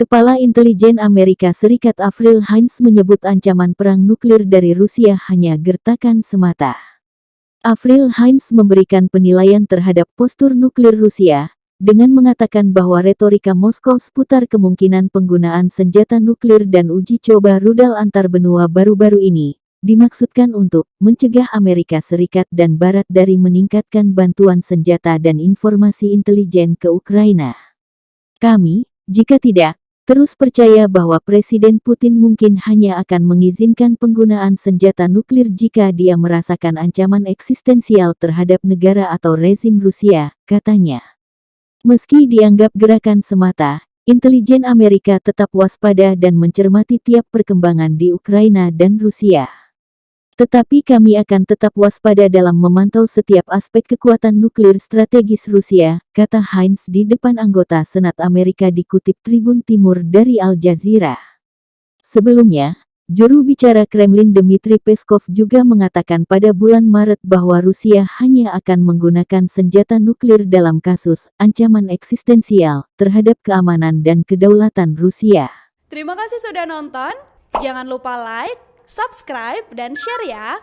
Kepala Intelijen Amerika Serikat Avril Haines menyebut ancaman perang nuklir dari Rusia hanya gertakan semata. Avril Haines memberikan penilaian terhadap postur nuklir Rusia, dengan mengatakan bahwa retorika Moskow seputar kemungkinan penggunaan senjata nuklir dan uji coba rudal antar benua baru-baru ini, dimaksudkan untuk mencegah Amerika Serikat dan Barat dari meningkatkan bantuan senjata dan informasi intelijen ke Ukraina. Kami, jika tidak, terus percaya bahwa Presiden Putin mungkin hanya akan mengizinkan penggunaan senjata nuklir jika dia merasakan ancaman eksistensial terhadap negara atau rezim Rusia, katanya. Meski dianggap gerakan semata, intelijen Amerika tetap waspada dan mencermati tiap perkembangan di Ukraina dan Rusia. Tetapi kami akan tetap waspada dalam memantau setiap aspek kekuatan nuklir strategis Rusia, kata Haines di depan anggota Senat Amerika dikutip Tribun Timur dari Al Jazeera. Sebelumnya, juru bicara Kremlin Dmitry Peskov juga mengatakan pada bulan Maret bahwa Rusia hanya akan menggunakan senjata nuklir dalam kasus ancaman eksistensial terhadap keamanan dan kedaulatan Rusia. Terima kasih sudah nonton, jangan lupa like, subscribe, dan share ya!